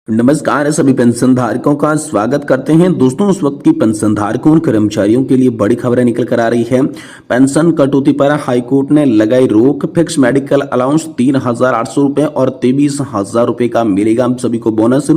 नमस्कार सभी पेंशन धारकों का स्वागत करते हैं। दोस्तों, उस वक्त की पेंशन धारकों और कर्मचारियों के लिए बड़ी खबरें निकल कर आ रही है। पेंशन कटौती पर हाईकोर्ट ने लगाई रोक। फिक्स मेडिकल अलाउंस 3,800 रुपए और 23,000 रुपए का मिलेगा हम सभी को बोनस।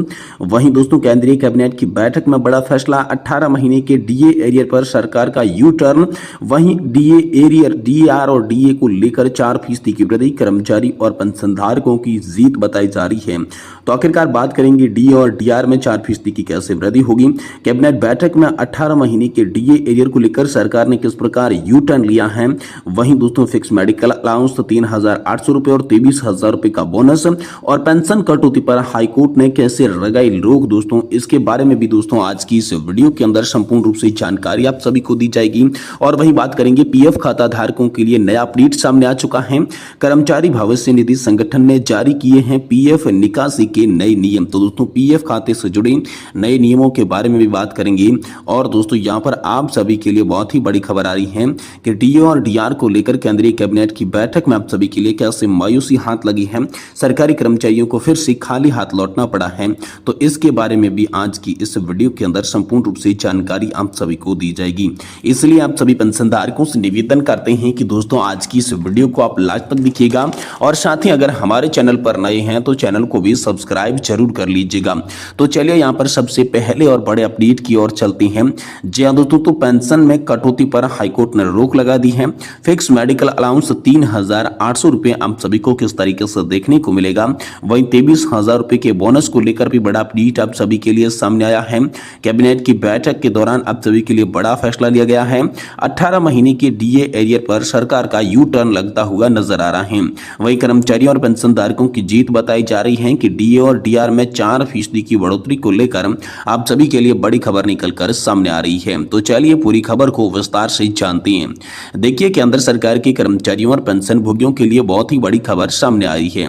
वहीं दोस्तों, केंद्रीय कैबिनेट की बैठक में बड़ा फैसला। 18 महीने के डीए एरियर पर सरकार का यू टर्न। वहीं डीए एरियर, डीआर और डीए को लेकर 4% की वृद्धि कर्मचारी और पेंशन धारकों की जीत बताई जा रही है। तो आखिरकार बात करेंगे डी और डीआर में 4% की कैसे वृद्धि होगी। कैबिनेट बैठक में 18 महीने के डीए एरियर को लेकर सरकार ने किस प्रकार यू टर्न लिया है। वहीं दोस्तों, फिक्स मेडिकल अलाउंस 3,800 रुपए और 23,000 रुपए का बोनस और पेंशन कटौती पर हाईकोर्ट ने कैसे लगाई रोक। दोस्तों, इसके बारे में भी दोस्तों आज की इस वीडियो के अंदर संपूर्ण रूप से जानकारी आप सभी को दी जाएगी। और वहीं बात करेंगे पीएफ खाता धारकों के लिए नया अपडेट सामने आ चुका है। कर्मचारी भविष्य निधि संगठन ने जारी किए हैं पीएफ निकासी के नए नियम। तो दोस्तों, पीएफ खाते से जुड़े नए नियमों के बारे में भी बात करेंगे। और दोस्तों, यहां पर आप सभी के लिए बहुत ही बड़ी खबर आ रही है कि डीए और डीआर को लेकर केंद्रीय कैबिनेट की बैठक में आप सभी के लिए कैसे मायूसी हाथ लगी है। सरकारी कर्मचारियों को फिर से खाली हाथ लौटना पड़ा है। तो इसके बारे में भी आज की इस वीडियो के अंदर संपूर्ण रूप से जानकारी आप सभी को दी जाएगी। इसलिए आप सभी पेंशनधारकों से निवेदन करते हैं कि दोस्तों आज की इस वीडियो को आप लास्ट तक देखिएगा और साथ ही अगर हमारे चैनल पर नए हैं तो चैनल को भी सब्सक्राइब जरूर कर लीजिएगा। तो चलिए यहाँ पर सबसे पहले और बड़े अपडेट की ओर चलते हैं। जी हाँ दोस्तों, तो पेंशन में कटौती पर हाईकोर्ट ने रोक लगा दी है। फिक्स मेडिकल अलाउंस 3,800 रुपए आप सभी को किस तरीके से देखने को मिलेगा। वहीं 23,000 रुपए के बोनस को लेकर भी बड़ा अपडेट आप सभी के लिए सामने आया है। कैबिनेट की बैठक के दौरान आप सभी के लिए बड़ा फैसला लिया गया है। 18 महीने के डीए एरियर पर सरकार का यू टर्न लगता हुआ नजर आ रहा है। वहीं कर्मचारियों और पेंशन धारकों की जीत बताई जा रही है कि डीए और डीआर में 4% की बढ़ोतरी को लेकर आप सभी के लिए बड़ी खबर निकलकर सामने आ रही है। तो चलिए पूरी खबर को विस्तार से जानते हैं। देखिए, केंद्र सरकार के कर्मचारियों और पेंशन भोगियों के लिए बहुत ही बड़ी खबर सामने आई है।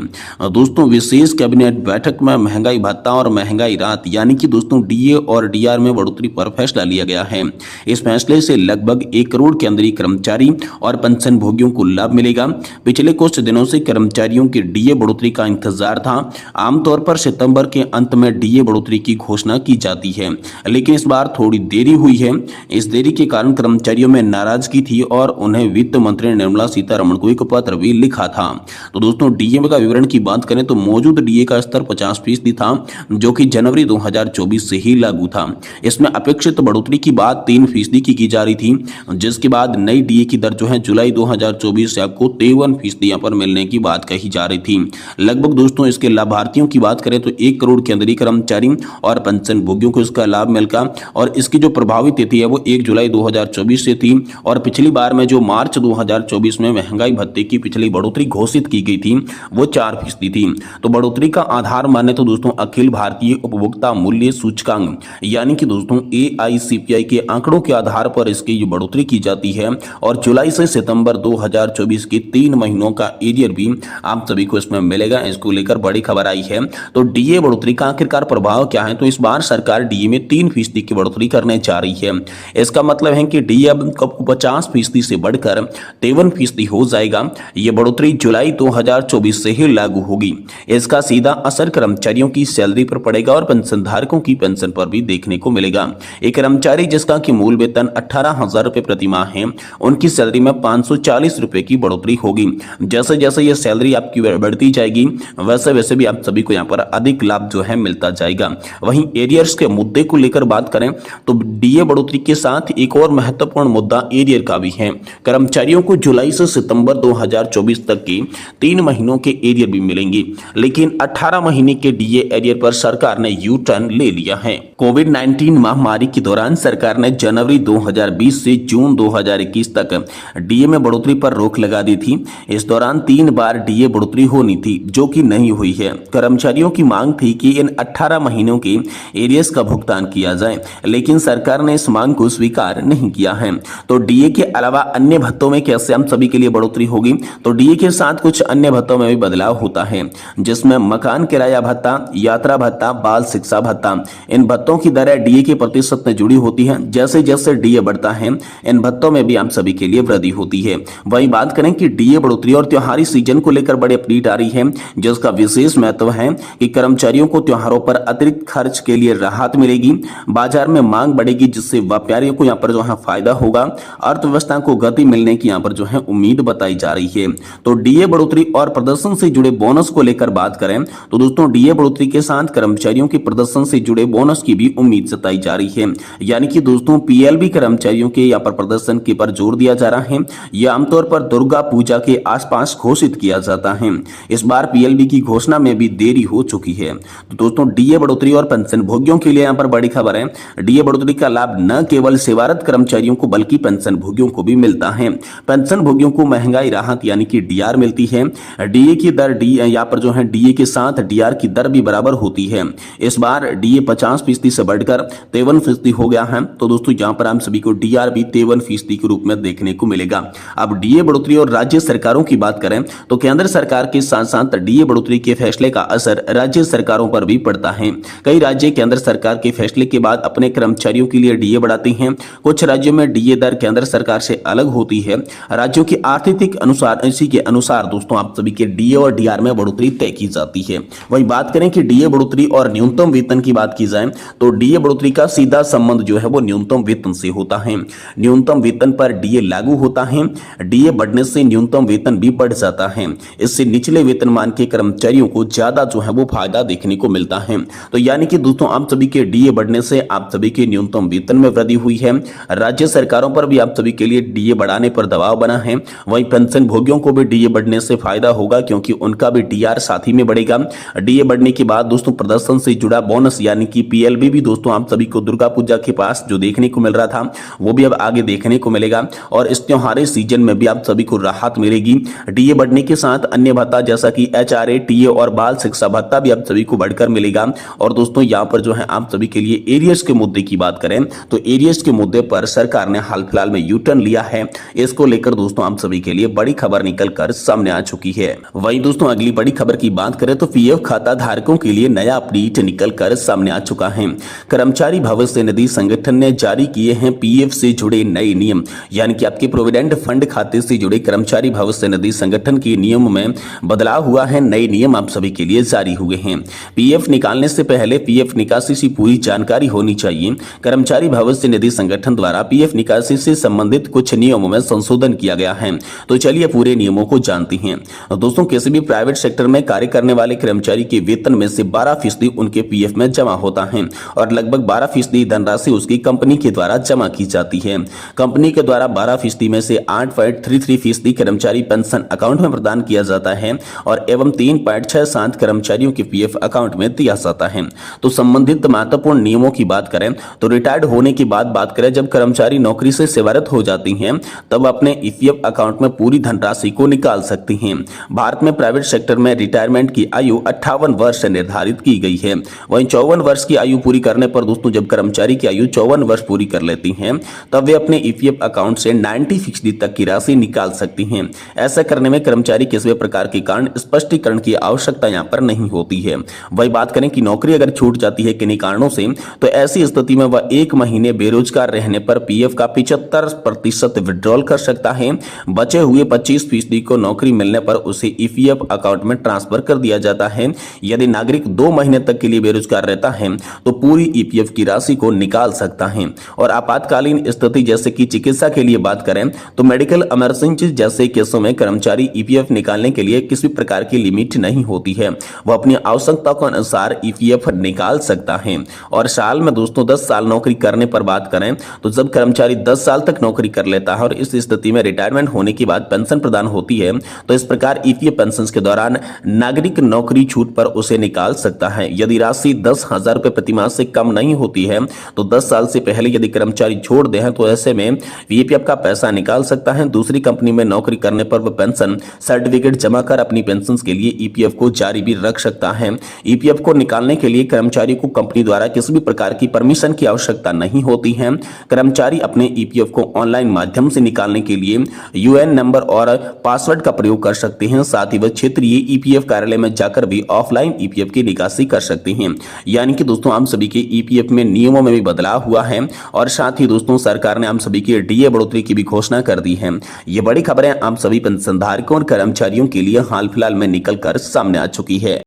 दोस्तों, विशेष कैबिनेट बैठक में महंगाई भत्ता और महंगाई राहत यानी कि दोस्तों डीए और डीआर में बढ़ोतरी पर फैसला लिया गया है। इस फैसले से लगभग 1 करोड़ केंद्रीय कर्मचारी और पेंशन भोगियों को लाभ मिलेगा। पिछले कुछ दिनों से कर्मचारियों के डीए बढ़ोतरी का इंतजार था। आमतौर पर सितंबर के अंत में डीए बढ़ोतरी की घोषणा की जाती है, लेकिन इस बार थोड़ी देरी हुई है। इस देरी के कारण कर्मचारियों में नाराजगी थी और उन्हें वित्त मंत्री निर्मला सीतारमण को एक पत्र भी लिखा था। तो दोस्तों, डीए का विवरण की बात करें तो मौजूद डीए का स्तर 50% था, जो कि जनवरी 2024 से ही लागू था। इसमें अपेक्षित बढ़ोतरी की बात 3% की जा रही थी, जिसके बाद नई डीए की दर जो है जुलाई 2024 से आपको 53% यहाँ पर मिलने की बात कही जा रही थी। लगभग दोस्तों, इसके लाभार्थियों की बात करें तो 1 करोड़ केंद्रीय कर्मचारी और पेंशन भोगियों को इसका लाभ मिलेगा। और इसकी जो प्रभावी तिथि है वो 1 जुलाई 2024 से थी। और पिछली बार में जो मार्च 2024 में महंगाई भत्ते की पिछली बढ़ोतरी घोषित की गई थी वो 4% थी। तो बढ़ोतरी का आधार माने तो दोस्तों अखिल भारतीय उपभोक्ता मूल्य सूचकांक यानी कि दोस्तों AICPI के आंकड़ों के आधार पर इसकी जो बढ़ोतरी की जाती है। और जुलाई से सितंबर 2024 के 3 महीनों का एरियर भी आप सभी को इसमें मिलेगा। इसको लेकर बड़ी खबर आई है। तो डीए बढ़ोतरी का आखिरकार प्रभाव क्या है। तो इस बार सरकार डीए में 3% की बढ़ोतरी करने जा रही है। इसका मतलब है कि डीए अब 50% से बढ़कर 53% हो जाएगा। यह बढ़ोतरी जुलाई 2024 से ही लागू होगी। इसका सीधा असर कर्मचारियों की सैलरी पर पड़ेगा और पेंशनधारकों की पेंशन पर भी देखने को मिलेगा। एक कर्मचारी जिसका कि मूल वेतन 18,000 रुपए प्रति माह है, उनकी सैलरी में 540 रुपए की बढ़ोतरी होगी। जैसे जैसे यह सैलरी आपकी बढ़ती जाएगी वैसे वैसे भी आप सभी को यहाँ पर अधिक लाभ जो है मिलता जाएगा। वहीं एरियर्स के मुद्दे को लेकर बात करें तो डीए बढ़ोतरी के साथ एक और महत्वपूर्ण मुद्दा एरियर का भी है। कर्मचारियों को जुलाई से सितंबर 2024 तक के 3 महीनों के एरियर भी मिलेंगे, लेकिन 18 महीने के डीए एरियर पर सरकार ने यू टर्न ले लिया है। कोविड-19 महामारी के दौरान सरकार ने जनवरी 2020 से जून 2021 तक डीए में बढ़ोतरी पर रोक लगा दी थी। इस दौरान 3 बार डीए बढ़ोतरी होनी थी, जो कि नहीं हुई है। कर्मचारियों की मांग थी कि इन 18 महीनों के एरियर्स का भुगतान किया जाए, लेकिन सरकार ने इस मांग को स्वीकार नहीं किया है। तो डीए के अलावा अन्य भत्तों में कैसे हम सभी के लिए बढ़ोतरी होगी। तो डीए के साथ कुछ अन्य भत्तों में भी बदलाव होता है, जिसमें मकान किराया भत्ता, यात्रा भत्ता, बाल शिक्षा भत्ता। इन भत्तों की दरें डीए के प्रतिशत में जुड़ी होती है। जैसे जैसे डीए बढ़ता है इन भत्तों में भी आप सभी के लिए वृद्धि होती है। वही बात करें कि डीए बढ़ोतरी और त्योहारी सीजन को लेकर बड़ी अपडेट आ रही है, जिसका विशेष महत्व है कि कर्मचारियों को त्योहारों पर अतिरिक्त खर्च के लिए राहत मिलेगी, बाजार में मांग बढ़ेगी जिससे व्यापारियों को यहाँ पर जो है फायदा होगा, अर्थव्यवस्था को गति मिलने की यहाँ पर जो है उम्मीद बताई जा रही है। तो डीए बढ़ोतरी और प्रदर्शन से जुड़े बोनस को लेकर बात करें तो दोस्तों डीए बढ़ोतरी के साथ कर्मचारियों के प्रदर्शन से जुड़े बोनस की भी उम्मीद जताई जा रही है। यानी कि दोस्तों पीएलबी कर्मचारियों के यहाँ पर प्रदर्शन के पर जोर दिया जा रहा है। यह आमतौर पर दुर्गा पूजा के आसपास घोषित किया जाता है। इस बार पीएलबी की घोषणा में भी देरी हो चुकी है। तो दोस्तों डीए बढ़ोतरी और पेंशन भोगियों के लिए यहाँ पर बड़ी खबर है। डीए बढ़ोतरी का लाभ न केवल सेवारत कर्मचारियों को बल्कि पेंशन भोगियों को भी मिलता है। पेंशन भोगियों को महंगाई राहत यानी कि डीआर मिलती है। डीए की दर यहाँ पर जो है डीए के साथ डीआर की दर भी बराबर होती है। इस बार डीए 50% से बढ़कर 53% हो गया है। तो दोस्तों यहाँ पर हम सभी को डीआर भी 53% के रूप में देखने को मिलेगा। अब डीए बढ़ोतरी और राज्य सरकारों की बात करें तो केंद्र सरकार के साथ साथ डीए बढ़ोतरी के फैसले का असर राज्य सरकारों पर भी पड़ता है। कई राज्य केंद्र सरकार के फैसले के बाद अपने कर्मचारियों के लिए डीए बढ़ाते हैं। कुछ राज्यों में डीए दर केंद्र सरकार से अलग होती है। राज्यों की आर्थिक अनुसार इसी के अनुसार दोस्तों आप सभी के डीए और डीआर में बढ़ोतरी तय की जाती है। वही बात करें कि डीए बढ़ोतरी और न्यूनतम वेतन की बात की जाए तो डीए बढ़ोतरी का सीधा संबंध जो है वो न्यूनतम वेतन से होता है। न्यूनतम वेतन पर डीए लागू होता है। डीए बढ़ने से न्यूनतम वेतन भी बढ़ जाता है। इससे निचले वेतनमान के कर्मचारियों को ज्यादा जो है वो फायदा देखने को मिलता है। तो यानी कि दोस्तों आप सभी के डीए बढ़ने से आप सभी के न्यूनतम वेतन में वृद्धि हुई है। राज्य सरकारों पर भी आप सभी के लिए डीए बढ़ाने पर दबाव बना है। वहीं पेंशन भोगियों को भी डीए बढ़ने से फायदा होगा क्योंकि उनका भी डीआर साथ ही में बढ़ेगा। डीए बढ़ने के बाद दोस्तों प्रदर्शन से जुड़ा बोनस यानी कि पीएलबी भी दोस्तों आप सभी को दुर्गा पूजा के पास जो देखने को मिल रहा था वो भी अब आगे देखने को मिलेगा और इस त्योहारी सीजन में भी आप सभी को राहत मिलेगी। डीए बढ़ने के साथ अन्य भत्ता जैसा कि एचआरए, टीए और बाल शिक्षा भत्ता भी आप सभी को बढ़कर मिलेगा। और दोस्तों यहाँ पर जो है आप सभी के लिए एरियर्स के मुद्दे की बात करें तो एरियर्स के मुद्दे पर सरकार ने हाल फिलहाल में यू टर्न लिया है। इसको लेकर दोस्तों आप सभी के लिए बड़ी खबर निकल कर सामने आ चुकी है। वहीं दोस्तों अगली बड़ी खबर की बात करें तो पीएफ खाता धारकों के लिए नया अपडेट निकल कर सामने आ चुका है। कर्मचारी भविष्य निधि संगठन ने जारी किए हैं पीएफ से जुड़े नए नियम। यानी कि आपके प्रोविडेंट फंड खाते से जुड़े कर्मचारी भविष्य निधि संगठन के नियम में बदलाव हुआ है। नए नियम आप सभी के लिए जारी हुए हैं। पीएफ निकालने से पहले पीएफ निकासी की पूरी जानकारी होनी चाहिए। कर्मचारी भविष्य निधि संगठन द्वारा पीएफ निकासी से संबंधित कुछ नियमों में संशोधन किया गया है। तो चलिए पूरे नियमों को जानते हैं। दोस्तों किसी भी प्राइवेट सेक्टर में कार्य करने वाले कर्मचारी के वेतन में से 12% उनके पीएफ में जमा होता है और लगभग 12% धनराशि उसकी कंपनी के द्वारा जमा की जाती है। कंपनी के द्वारा 12% में से 8.33% कर्मचारी पेंशन अकाउंट में प्रदान किया जाता है और एवं 3.67 कर्मचारियों के पीएफ अकाउंट में दिया जाता है। तो संबंधित महत्वपूर्ण नियमों की बात करें तो रिटायर्ड होने की बात करें जब कर्मचारी नौकरी से सेवारत हो जाती हैं तब अपने ईपीएफ अकाउंट में पूरी धनराशि को निकाल सकती हैं। भारत में प्राइवेट सेक्टर में रिटायरमेंट की आयु 58 वर्ष निर्धारित की गई है। वहीं 54 वर्ष की आयु पूरी करने पर दोस्तों जब कर्मचारी की आयु 54 वर्ष पूरी कर लेती हैं तब वे अपने ईपीएफ अकाउंट से 90% तक की राशि निकाल सकती हैं। ऐसा करने में कर्मचारी किसी भी प्रकार के कारण स्पष्टीकरण की आवश्यकता यहाँ पर नहीं होती है। वही बात करें कि नौकरी अगर छूट जाती है किन्हीं कारणों से तो ऐसी स्थिति में वह 1 महीने बेरोजगार रहने पर पीएफ का 75% विड्रॉल कर सकता है। बचे हुए 25% को नौकरी मिलने पर उसे ईपीएफ अकाउंट में ट्रांसफर कर दिया जाता है। यदि नागरिक 2 महीने तक के लिए बेरोजगार रहता है तो पूरी ईपीएफ की राशि को निकाल सकता है। और आपातकालीन स्थिति जैसे कि चिकित्सा के लिए बात करें तो मेडिकल इमरजेंसी जैसे केसों में कर्मचारी ईपीएफ निकालने के लिए किसी प्रकार की लिमिट नहीं होती है। वह अपनी आवश्यकता के अनुसार ईपीएफ निकाल सकता है। और साल में दोस्तों 10 साल नौकरी करने पर बात करें तो जब कर्मचारी 10 साल तक नौकरी कर लेता है और इस स्थिति में रिटायरमेंट होने के बाद पेंशन प्रदान होती है तो इस प्रकार ईपीएफ पेंशन के दौरान नागरिक नौकरी छूट पर उसे निकाल सकता है। यदि राशि 10,000 रुपए प्रति माह से कम नहीं होती है तो 10 साल से पहले यदि कर्मचारी छोड़ दे हैं तो ऐसे में ईपीएफ का पैसा निकाल सकता है। दूसरी कंपनी में नौकरी करने पर वह पेंशन सर्टिफिकेट जमा कर अपनी पेंशन के लिए ईपीएफ को जारी भी रख सकता है। ईपीएफ को निकालने के लिए कर्मचारी को कंपनी द्वारा किसी भी प्रकार की परमिशन की आवश्यकता नहीं होती है। कर्मचारी अपने ईपीएफ को ऑनलाइन माध्यम से निकालने के लिए यूएन नंबर और पासवर्ड का प्रयोग कर सकते हैं। साथ ही वह क्षेत्रीय ईपीएफ कार्यालय में जाकर भी ऑफलाइन ईपीएफ की निकासी कर सकते हैं। यानी कि दोस्तों हम सभी के ईपीएफ में नियमों में भी बदलाव हुआ है और साथ ही दोस्तों सरकार ने हम सभी के डीए बढ़ोतरी की भी घोषणा कर दी है। ये बड़ी खबरें आप सभी पेंशनधारकों और कर्मचारियों के लिए हाल फिलहाल में निकल कर सामने आ चुकी है।